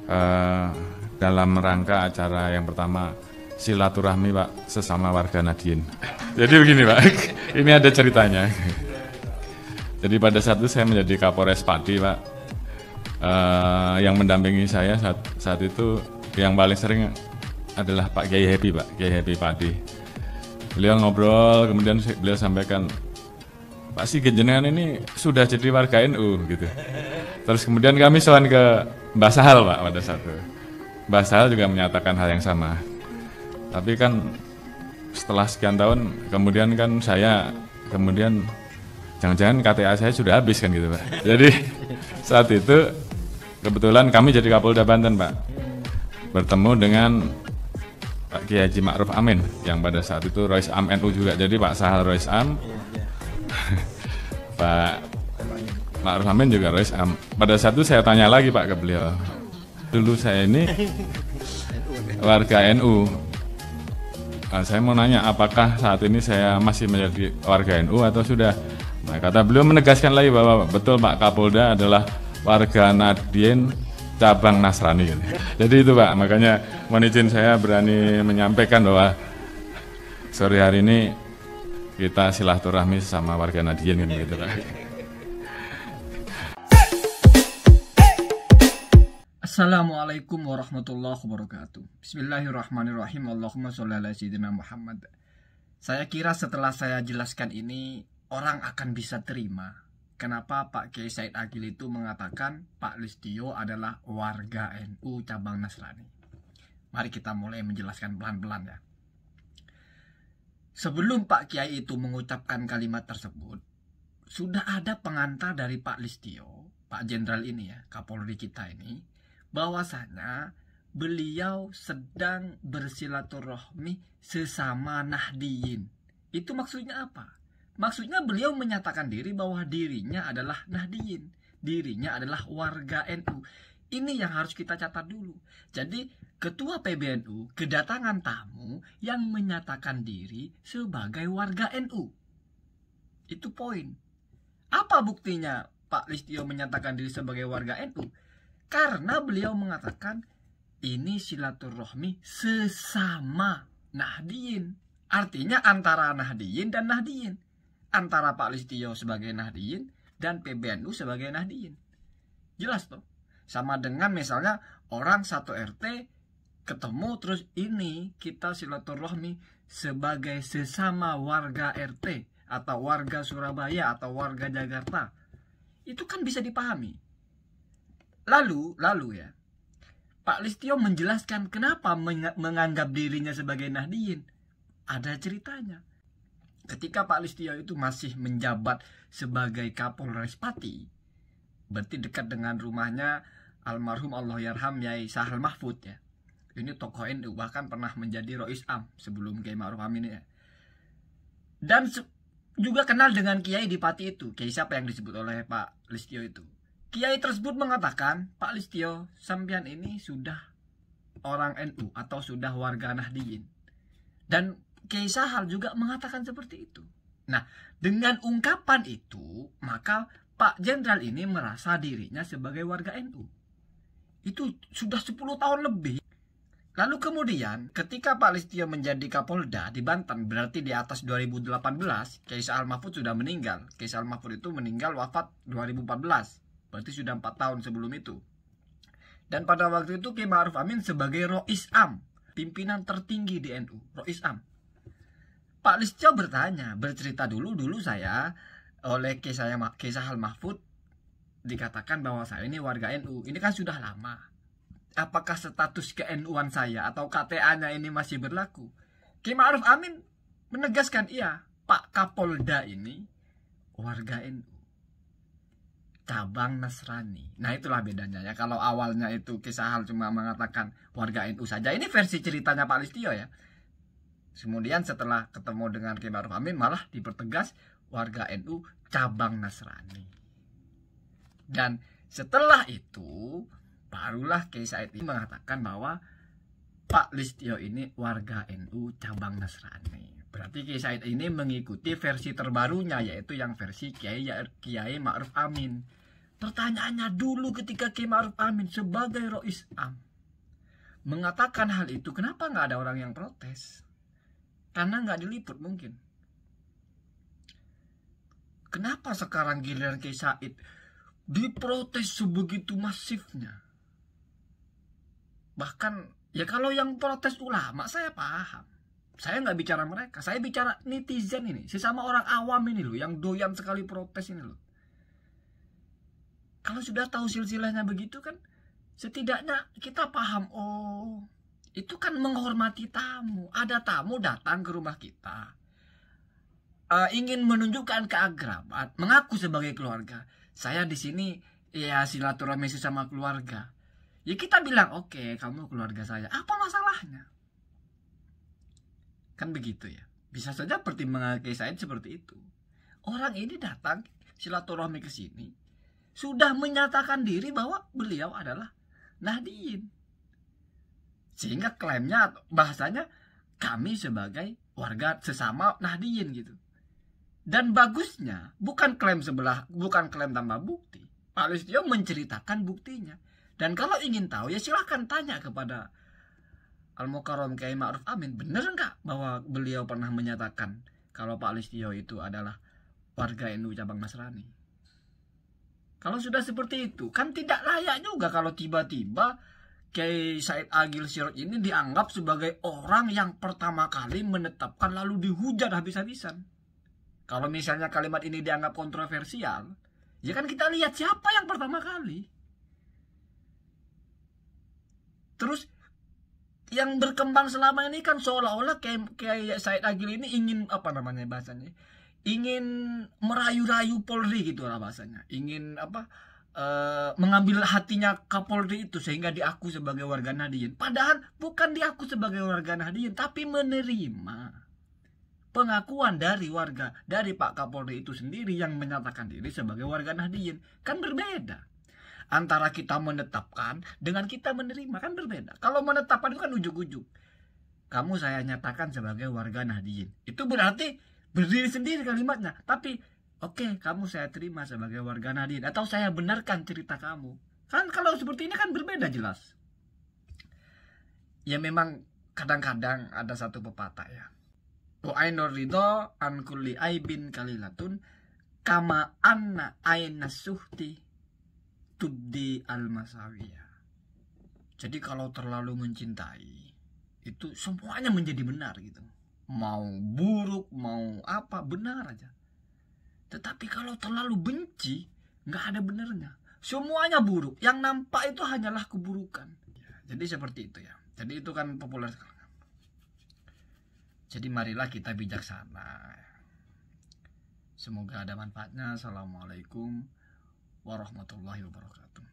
eh, dalam rangka acara yang pertama silaturahmi Pak sesama warga Nadiyin. Jadi begini Pak, ini ada ceritanya. Jadi pada saat itu saya menjadi Kapolres Pati Pak. Yang mendampingi saya saat itu yang paling sering adalah Pak Kiai Happy Pak, Kiai Happy Pati. Beliau ngobrol, kemudian beliau sampaikan, Pak Sigit jenengan ini sudah jadi warga NU gitu. Terus kemudian kami sowan ke Mbah Sahal Pak pada saat itu. Mbah Sahal juga menyatakan hal yang sama. Tapi kan setelah sekian tahun kemudian kan saya kemudian jangan-jangan KTA saya sudah habis kan gitu Pak. Jadi saat itu kebetulan kami jadi Kapolda Banten Pak. Bertemu dengan Pak Kiai Haji Ma'ruf Amin yang pada saat itu Rois Am NU juga. Jadi Pak Sahal Rois Am, Pak Ma'ruf Amin juga Rois Am. Pada saat itu saya tanya lagi Pak ke beliau. Dulu saya ini warga NU. Saya mau nanya apakah saat ini saya masih menjadi warga NU atau sudah. Nah, kata beliau menegaskan lagi bahwa betul Pak Kapolda adalah warga Nadiyin cabang Nasrani. Jadi itu Pak, makanya mohon izin saya berani menyampaikan bahwa sore hari ini kita silaturahmi sama warga Nadiyin gitu Pak. Assalamualaikum warahmatullahi wabarakatuh. Bismillahirrahmanirrahim. Allahumma sholli ala sayyidina Muhammad. Saya kira setelah saya jelaskan ini, orang akan bisa terima kenapa Pak Kiai Said Agil itu mengatakan Pak Listio adalah warga NU cabang Nasrani. Mari kita mulai menjelaskan pelan-pelan ya. Sebelum Pak Kiai itu mengucapkan kalimat tersebut, sudah ada pengantar dari Pak Listio, Pak Jenderal ini ya, Kapolri kita ini, bahwasanya beliau sedang bersilaturahmi sesama Nahdiyin. Itu maksudnya apa? Maksudnya beliau menyatakan diri bahwa dirinya adalah Nahdiyin, dirinya adalah warga NU. Ini yang harus kita catat dulu. Jadi Ketua PBNU kedatangan tamu yang menyatakan diri sebagai warga NU. Itu poin. Apa buktinya Pak Listio menyatakan diri sebagai warga NU? Karena beliau mengatakan ini silaturahmi sesama Nahdiyin. Artinya antara Nahdiyin dan Nahdiyin. Antara Pak Listio sebagai Nahdiyin dan PBNU sebagai Nahdiyin. Jelas toh? Sama dengan misalnya orang satu RT ketemu terus ini kita silaturahmi sebagai sesama warga RT atau warga Surabaya atau warga Jakarta. Itu kan bisa dipahami. Lalu ya, Pak Listio menjelaskan kenapa menganggap dirinya sebagai Nahdiyin. Ada ceritanya. Ketika Pak Listio itu masih menjabat sebagai Kapolres Pati, berarti dekat dengan rumahnya almarhum Allahyarham Yai Sahal Mahfud ya. Ini tokoh NU, bahkan pernah menjadi Rois Am sebelum Kiai Ma'ruf Amin ya. Dan juga kenal dengan Kiai di Pati itu. Kiai siapa yang disebut oleh Pak Listio itu? Kiai tersebut mengatakan, Pak Listio, sampean ini sudah orang NU atau sudah warga Nahdiyin. Dan Kiai Sahal juga mengatakan seperti itu. Nah, dengan ungkapan itu, maka Pak Jenderal ini merasa dirinya sebagai warga NU. Itu sudah 10 tahun lebih. Lalu kemudian, ketika Pak Listio menjadi Kapolda di Banten, berarti di atas 2018, Kiai Sahal Mahfud sudah meninggal. Kiai Sahal Mahfud itu meninggal wafat 2014. Berarti sudah 4 tahun sebelum itu. Dan pada waktu itu Kiai Ma'ruf Amin sebagai Rois Am, pimpinan tertinggi di NU, Rois Am. Pak Listio bercerita dulu saya oleh Kiai Sahal Mahfud dikatakan bahwa saya ini warga NU. Ini kan sudah lama. Apakah status ke-NU-an saya atau KTA-nya ini masih berlaku? Kiai Ma'ruf Amin menegaskan iya, Pak Kapolda ini warga NU. Cabang Nasrani. Nah itulah bedanya ya. Kalau awalnya itu Kiai Sahal cuma mengatakan warga NU saja. Ini versi ceritanya Pak Listio ya. Kemudian setelah ketemu dengan Kiai Ma'ruf Amin malah dipertegas warga NU cabang Nasrani. Dan setelah itu barulah Kiai Said ini mengatakan bahwa Pak Listio ini warga NU cabang Nasrani. Berarti Kiai Said ini mengikuti versi terbarunya, yaitu yang versi Kiai Ma'ruf Amin. Pertanyaannya dulu ketika Kiai Ma'ruf Amin sebagai Rois Am mengatakan hal itu, kenapa nggak ada orang yang protes? Karena nggak diliput mungkin. Kenapa sekarang giliran Kiai Said diprotes sebegitu masifnya? Bahkan ya kalau yang protes ulama saya paham. Saya nggak bicara mereka, saya bicara netizen ini, sesama orang awam ini loh, yang doyan sekali protes ini loh. Kalau sudah tahu silsilahnya begitu kan, setidaknya kita paham, oh itu kan menghormati tamu. Ada tamu datang ke rumah kita, ingin menunjukkan keakraban, mengaku sebagai keluarga. Saya di sini ya silaturahmi sama keluarga. Ya kita bilang, oke, kamu keluarga saya, apa masalahnya? Kan begitu ya. Bisa saja pertimbangan Kiai Said seperti itu. Orang ini datang silaturahmi ke sini, sudah menyatakan diri bahwa beliau adalah Nahdien. Sehingga klaimnya, bahasanya, kami sebagai warga sesama Nahdien gitu. Dan bagusnya, bukan klaim sebelah, bukan klaim tambah bukti. Pak Listio menceritakan buktinya. Dan kalau ingin tahu, ya silahkan tanya kepada Al-Mukarram Kiai Ma'ruf Amin, benar nggak bahwa beliau pernah menyatakan kalau Pak Listio itu adalah warga NU cabang Nasrani? Kalau sudah seperti itu, kan tidak layak juga kalau tiba-tiba Kiai Said Agil Siraj ini dianggap sebagai orang yang pertama kali menetapkan lalu dihujat habis-habisan. Kalau misalnya kalimat ini dianggap kontroversial, ya kan kita lihat siapa yang pertama kali. Terus yang berkembang selama ini kan seolah-olah Kiai Said Agil ini ingin, apa namanya bahasanya, ingin merayu-rayu Polri gitu lah bahasanya, ingin mengambil hatinya Kapolri itu sehingga diaku sebagai warga Nahdien. Padahal bukan diaku sebagai warga Nahdien, tapi menerima pengakuan dari Pak Kapolri itu sendiri yang menyatakan diri sebagai warga Nahdien. Kan berbeda. Antara kita menetapkan dengan kita menerima, kan berbeda. Kalau menetapkan itu kan ujuk-ujuk, kamu saya nyatakan sebagai warga Nahdien, itu berarti berdiri sendiri kalimatnya. Tapi oke, kamu saya terima sebagai warga Nahdien, atau saya benarkan cerita kamu. Kan kalau seperti ini kan berbeda jelas. Ya memang kadang-kadang ada satu pepatah ya, wa ainur ridho an kulli aibin kalilatun kama anna ainas suhti tubdi al-masawiyah. Jadi kalau terlalu mencintai, itu semuanya menjadi benar gitu. Mau buruk, mau apa, benar aja. Tetapi kalau terlalu benci, nggak ada benernya. Semuanya buruk. Yang nampak itu hanyalah keburukan. Jadi seperti itu ya. Jadi itu kan populer sekarang. Jadi marilah kita bijaksana. Semoga ada manfaatnya. Assalamualaikum warahmatullahi wabarakatuh.